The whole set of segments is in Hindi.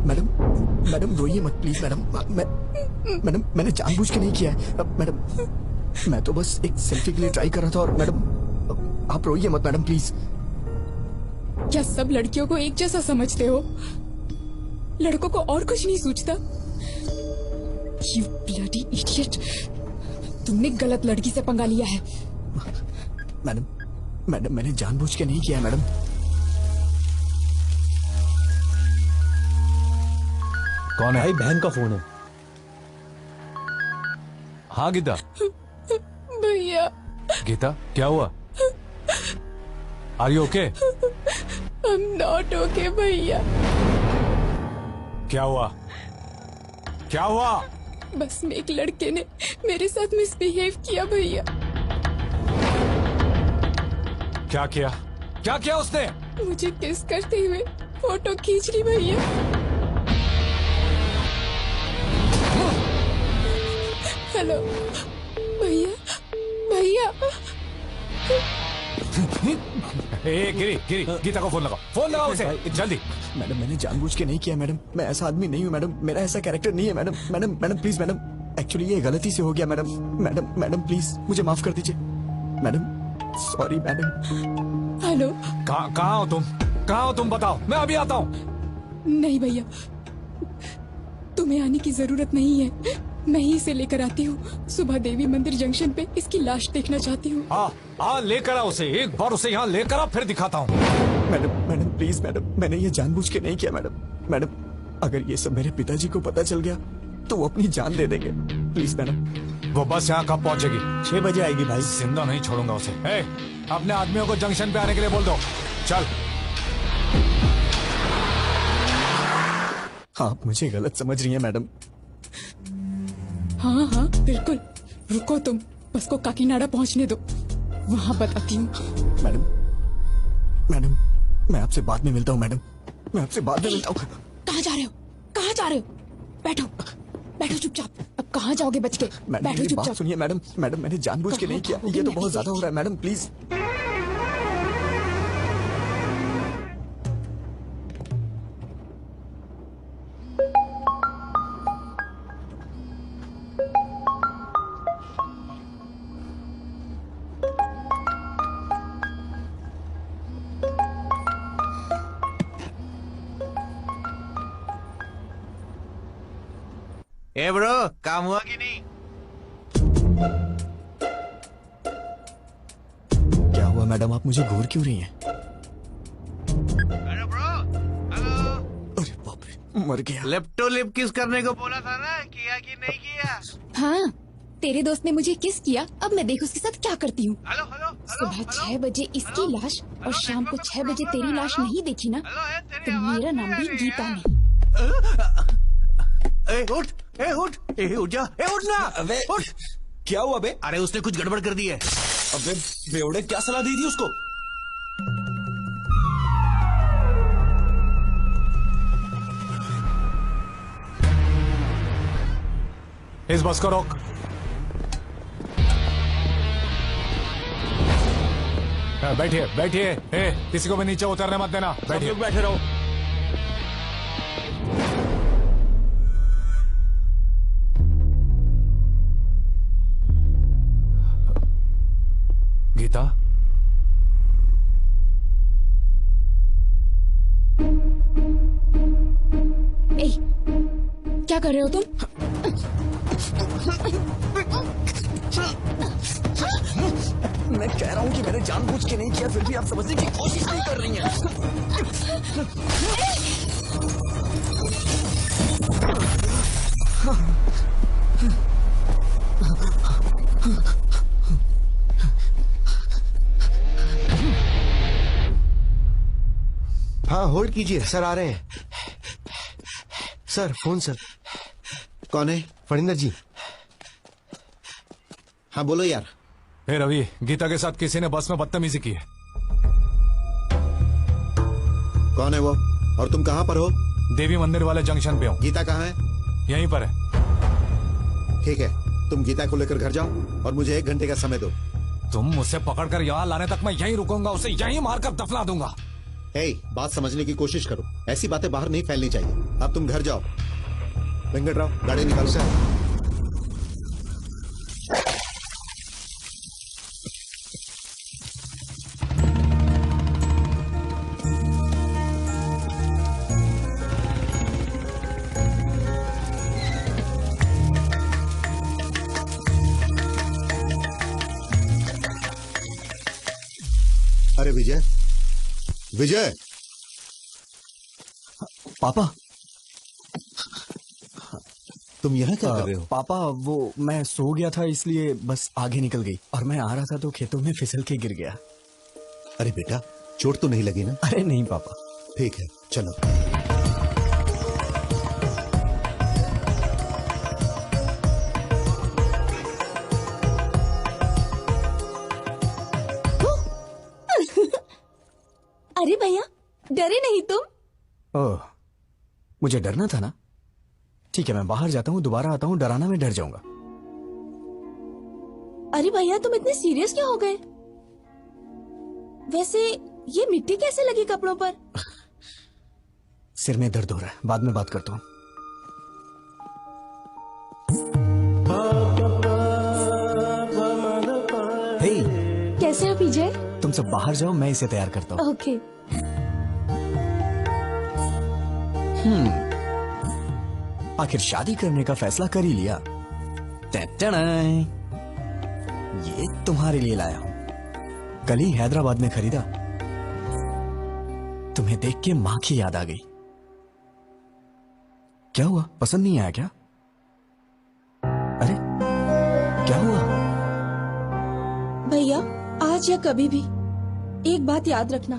मैडम मैडम रोइए मत प्लीज मैडम। मैडम मैंने जानबूझ के नहीं किया है मैडम, मैं तो बस एक सेल्फी के लिए ट्राई कर रहा था। और मैडम आप रोइए मत मैडम प्लीज। क्या सब लड़कियों को एक जैसा समझते हो? लड़कों को और कुछ नहीं सूझता? You bloody idiot! तुमने गलत लड़की से पंगा लिया है। मैडम मैडम मैंने जानबूझ के नहीं किया है मैडम। कौन है? भाई बहन का फोन है। हाँ गीता। भैया। गीता क्या हुआ? Are you okay? I'm not okay भैया। क्या हुआ? क्या हुआ? बस में एक लड़के ने मेरे साथ मिसबिहेव किया भैया। क्या किया? क्या किया उसने? मुझे किस करते हुए फोटो खींच ली भैया। हेलो भैया। भैया गिरी गिरी, गीता को फोन लगाओ, फोन लगाओ उसे जल्दी। मैडम मैंने जानबूझ के नहीं किया मैडम, मैं ऐसा आदमी नहीं हूँ मैडम, मेरा ऐसा कैरेक्टर नहीं है madam. Madam madam please madam, actually ये गलती से हो गया मैडम। मैडम मैडम प्लीज मुझे माफ कर दीजिए मैडम, सॉरी मैडम। हेलो कहाँ हो तुम? कहाँ हो तुम बताओ, मैं अभी आता हूँ। नहीं भैया, तुम्हें आने की जरूरत नहीं है, मैं ही इसे लेकर आती हूँ। सुबह देवी मंदिर जंक्शन पे इसकी लाश देखना चाहती हूँ। हाँ लेकर आ उसे, एक बार उसे यहाँ लेकर आ, फिर दिखाता हूँ। मैडम मैडम प्लीज मैडम, मैंने ये जानबूझ के नहीं किया मैडम। मैडम अगर ये सब मेरे पिताजी को पता चल गया तो वो अपनी जान दे देंगे, प्लीज मैडम। वो बस यहाँ कब पहुँचेगी? 6 बजे आएगी भाई। जिंदा नहीं छोड़ूंगा उसे। अपने आदमियों को जंक्शन पे आने के लिए बोल दो। चल। आप मुझे गलत समझ रही हैं मैडम। हाँ हाँ बिल्कुल, रुको तुम, बस को काकीनाडा पहुँचने दो, वहाँ बताती हूँ। मैडम मैडम मैं आपसे बाद में मिलता हूँ मैडम, मैं आपसे बाद में मिलता हूँ। कहाँ जा रहे हो? कहाँ जा रहे हो? बैठो बैठो चुपचाप। अब कहाँ जाओगे बच के? बैठो चुपचाप। बात सुनिए मैडम, मैडम मैंने जानबूझ के नहीं किया, ये तो बहुत ज्यादा हो रहा है मैडम प्लीज। ए ब्रो, काम हुआ कि नहीं? क्या हुआ मैडम, आप मुझे घूर क्यों रही हैं? अरे ब्रो, हेलो। अरे बाप रे, मर गया। लिप लिप किस करने को बोला था ना, किया कि नहीं किया? हाँ, तेरे दोस्त ने मुझे किस किया, अब मैं देख उसके साथ क्या करती हूँ। Hello hello. सुबह 6 बजे इसकी लाश और शाम को 6 बजे तेरी लाश नहीं देखी ना, तो मेरा नाम भी गीता नहीं। उठ जा, उठ ना। अबे उठ। क्या हुआ बे? अरे उसने कुछ गड़बड़ कर दी है। अबे बेवड़े, क्या सलाह दी थी उसको? इस बस को रोक। बैठिए बैठिए, किसी को भी नीचे उतरने मत देना, बैठिए। बैठे रहो। गीता, क्या कर रहे हो तुम? मैं कह रहा हूँ कि मैंने जानबूझ के नहीं किया, फिर भी आप समझने की कोशिश नहीं कर रही हैं। हाँ होल्ड कीजिए, सर आ रहे हैं। Sir phone sir. कौन है? फणिंदर जी। हाँ बोलो यार। रवि, गीता के साथ किसी ने बस में बदतमीजी की है। कौन है वो और तुम कहाँ पर हो? देवी मंदिर वाले जंक्शन पे हूँ। गीता कहाँ है? यहीं पर है। ठीक है, तुम गीता को लेकर घर जाओ और मुझे 1 घंटे का समय दो। तुम मुझसे पकड़कर यहाँ लाने तक मैं यहीं रुकूंगा, उसे यहीं मारकर दफना दूंगा। बात समझने की कोशिश करो, ऐसी बातें बाहर नहीं फैलनी चाहिए। अब तुम घर जाओ। वेंकटराव, गाड़ी निकालो। सर, अरे विजय, विजय, पापा। तुम यहाँ क्या कर रहे हो? पापा, वो मैं सो गया था इसलिए बस आगे निकल गई और मैं आ रहा था तो खेतों में फिसल के गिर गया। अरे बेटा, चोट तो नहीं लगी ना? अरे नहीं पापा। ठीक है, चलो। अरे भैया, डरे नहीं तुम? ओह, मुझे डरना था ना। ठीक है, मैं बाहर जाता हूँ, दोबारा आता हूँ, डराना मैं डर जाऊंगा। अरे भैया, तुम इतने सीरियस क्यों हो गए? वैसे ये मिट्टी कैसे लगी कपड़ों पर? सिर में दर्द हो रहा है, बाद में बात करता हूँ। हे, कैसे हो विजय? तुम सब बाहर जाओ, मैं इसे तैयार करता हूँ। ओके। आखिर शादी करने का फैसला कर ही लिया। टैटनाय, ये तुम्हारे लिए लाया हूं। कल ही हैदराबाद में खरीदा। तुम्हें देख के मां की याद आ गई। क्या हुआ, पसंद नहीं आया क्या? अरे क्या हुआ? भैया, आज या कभी भी एक बात याद रखना,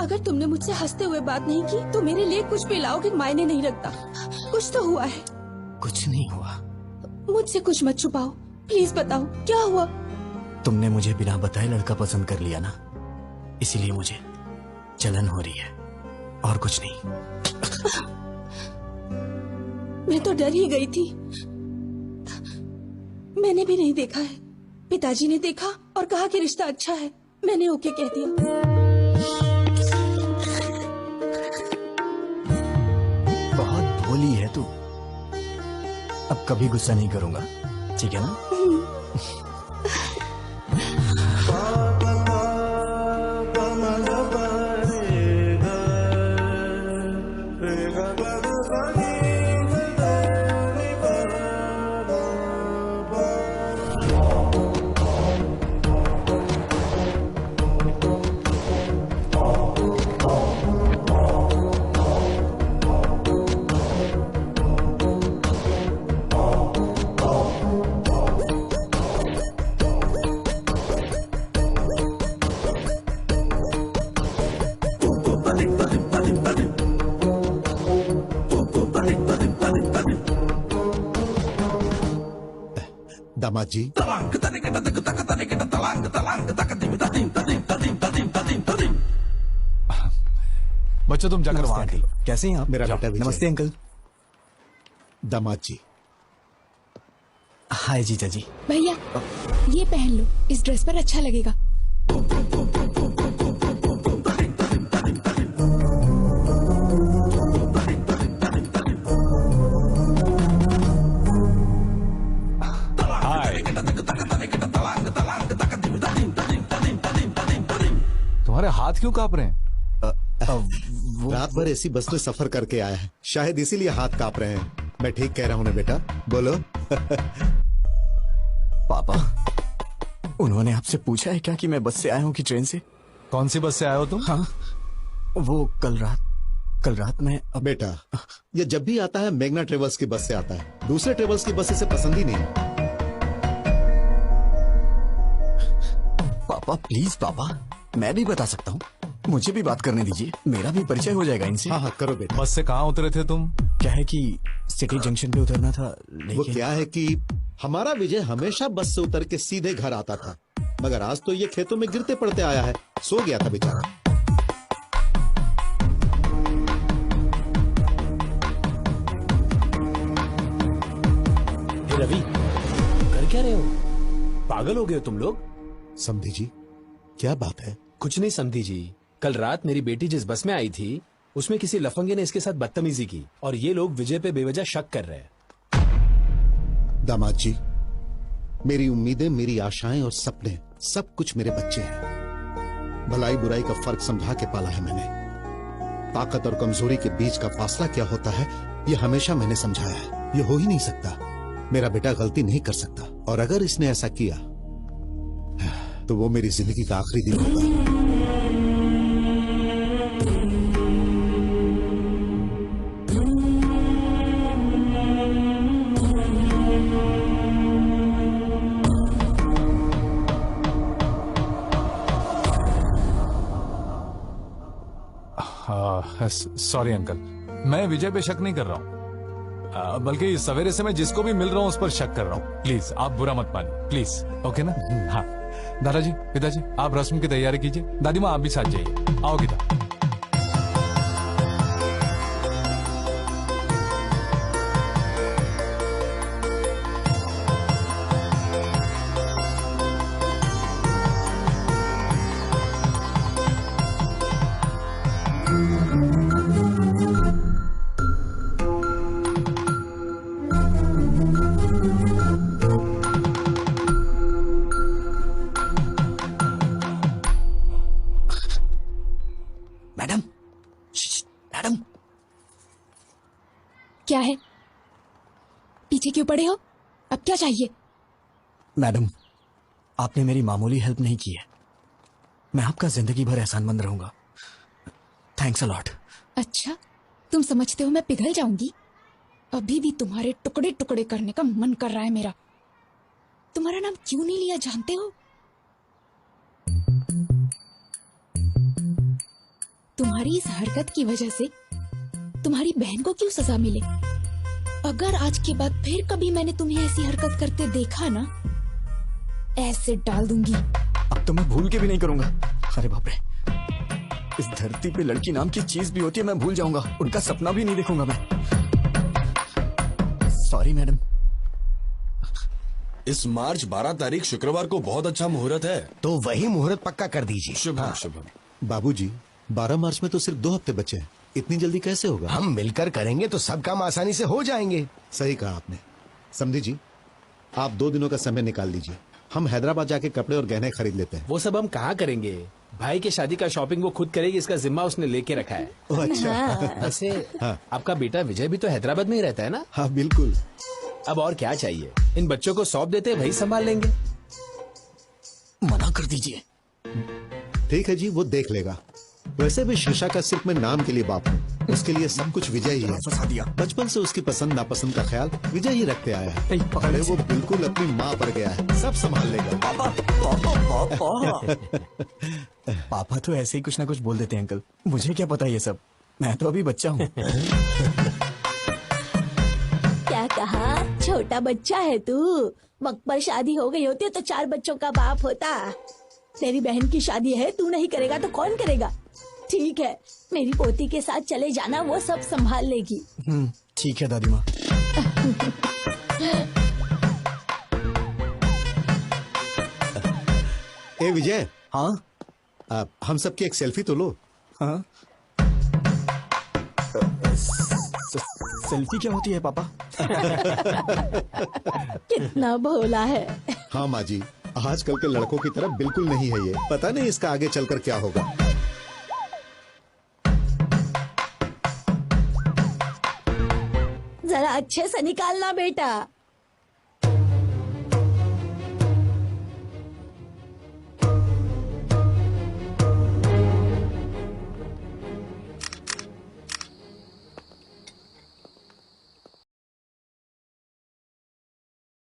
अगर तुमने मुझसे हंसते हुए बात नहीं की तो मेरे लिए कुछ भी लाओ कि मायने नहीं रखता। कुछ तो हुआ है। कुछ नहीं हुआ। मुझसे कुछ मत छुपाओ, प्लीज बताओ क्या हुआ। तुमने मुझे बिना बताए लड़का पसंद कर लिया ना, इसीलिए मुझे जलन हो रही है और कुछ नहीं। मैं तो डर ही गई थी। मैंने भी नहीं देखा है, पिताजी ने देखा और कहा कि रिश्ता अच्छा है। मैंने ओके कह दिया। बहुत भोली है तू। अब कभी गुस्सा नहीं करूंगा, ठीक है ना? दामाद जी, बच्चों तुम जाकर वहां अंकल, कैसे हैं आप? मेरा बेटा विजय। नमस्ते अंकल। दामाद जी, हाय जीजा जी। भैया, ये पहन लो, इस ड्रेस पर अच्छा लगेगा। हाय। तुम्हारे हाथ क्यों कांप रहे हैं? रात भर ऐसी बस में सफर करके आया है, शायद इसीलिए हाथ कांप रहे हैं। मैं ठीक कह रहा हूँ ना बेटा? बोलो। पापा, उन्होंने आपसे पूछा है क्या कि मैं बस से आया हूँ कि ट्रेन से? कौन सी बस से आए हो तुम? हाँ, वो कल रात में। बेटा, ये जब भी आता है मेघना ट्रेवल्स की बस से आता है, दूसरे ट्रेवल्स की बस इसे पसंद ही नहीं। पापा प्लीज पापा, मैं भी बता सकता हूँ, मुझे भी बात करने दीजिए, मेरा भी परिचय हो जाएगा इनसे। हाँ करो बेटा। बस से कहाँ उतरे थे तुम? क्या है कि सिटी जंक्शन पे उतरना था, वो लेकिन क्या है कि हमारा विजय हमेशा बस से उतर के सीधे घर आता था, मगर आज तो ये खेतों में गिरते पड़ते आया है। सो गया था बेचारा। रवि, कर क्या रहे हो? पागल हो गए हो तुम लोग? समधी जी, क्या बात है? कुछ नहीं समधी जी, कल रात मेरी बेटी जिस बस में आई थी उसमें किसी लफंगे ने इसके साथ बदतमीजी की और ये लोग विजय पे बेवजह शक कर रहे हैं। दामाद जी, मेरी उम्मीदें, मेरी आशाएं और सपने सब कुछ मेरे बच्चे हैं। भलाई बुराई का फर्क समझा के पाला है मैंने। ताकत और कमजोरी के बीच का फासला क्या होता है ये हमेशा मैंने समझाया है। ये हो ही नहीं सकता। मेरा बेटा गलती नहीं कर सकता, और अगर इसने ऐसा किया तो वो मेरी जिंदगी का आखिरी दिन होगा। सॉरी अंकल, मैं विजय पे शक नहीं कर रहा हूँ, बल्कि सवेरे से मैं जिसको भी मिल रहा हूँ उस पर शक कर रहा हूँ। प्लीज आप बुरा मत मानिए, प्लीज। ओके ना? हाँ दादाजी, पिताजी, आप रस्म की तैयारी कीजिए। दादी माँ आप भी साथ जाइए। आओ गीता। मैडम, मैडम, क्या है? पीछे क्यों पड़े हो? अब क्या चाहिए? मैडम, आपने मेरी मामूली हेल्प नहीं की है। मैं आपका जिंदगी भर एहसानमंद रहूंगा। Thanks a lot. अच्छा, तुम समझते हो मैं पिघल जाऊंगी? अभी भी तुम्हारे टुकड़े टुकड़े करने का मन कर रहा है मेरा। तुम्हारा नाम क्यों नहीं लिया जानते हो? तुम्हारी इस हरकत की वजह से तुम्हारी बहन को क्यों सजा मिले? अगर आज के बाद फिर कभी मैंने तुम्हें ऐसी हरकत करते देखा ना, ऐसे डाल दूंगी। अब तो मैं भूल के भी नहीं करूंगा। अरे बाप रे, इस धरती पे लड़की नाम की चीज भी होती है, मैं भूल जाऊंगा। उनका सपना भी नहीं देखूंगा मैं। Sorry madam. इस मार्च 12 तारीख शुक्रवार को बहुत अच्छा मुहूर्त है, तो वही मुहूर्त पक्का कर दीजिए। शुभ शुभ। बाबूजी, 12 मार्च में तो सिर्फ 2 हफ्ते बचे हैं। इतनी जल्दी कैसे होगा? हम मिलकर करेंगे तो सब काम आसानी से हो जाएंगे। सही कहा आपने। समझी जी, आप 2 दिनों का समय निकाल लीजिए। हम हैदराबाद जाके कपड़े और गहने खरीद लेते हैं। वो सब हम कहाँ करेंगे? भाई के शादी का शॉपिंग वो खुद करेगी, इसका जिम्मा उसने लेके रखा है। ओह अच्छा। वैसे हाँ। आपका बेटा विजय भी तो हैदराबाद में ही रहता है ना? हाँ बिल्कुल। अब और क्या चाहिए? इन बच्चों को सौंप देते, वही संभाल लेंगे। मना कर दीजिए। ठीक है जी, वो देख लेगा। वैसे भी शीशा का सिर्फ मैं नाम के लिए बाप हूँ, उसके लिए सब कुछ विजय ही है। फंसा दिया। बचपन से उसकी पसंद नापसंद का ख्याल विजय ही रखते आया है। नहीं, पकड़ अरे इसे। वो बिल्कुल अपनी माँ पर गया है, सब संभाल लेगा। पापा, पापा, पापा। पापा तो ऐसे ही कुछ ना कुछ बोल देते हैं अंकल। मुझे क्या पता ये सब, मैं तो अभी बच्चा हूँ। क्या कहा? छोटा बच्चा है तू? वक्त पर शादी हो गई होती तो 4 बच्चों का बाप होता। तेरी बहन की शादी है, तू नहीं करेगा तो कौन करेगा? ठीक है, मेरी पोती के साथ चले जाना, वो सब संभाल लेगी। ठीक है दादी माँ। ए विजय, हाँ हम सबकी एक सेल्फी तो लो। हाँ। सेल्फी क्या होती है पापा? कितना भोला है। हाँ माँ जी, आजकल के लड़कों की तरह बिल्कुल नहीं है ये। पता नहीं इसका आगे चलकर क्या होगा। जरा अच्छे से निकालना बेटा।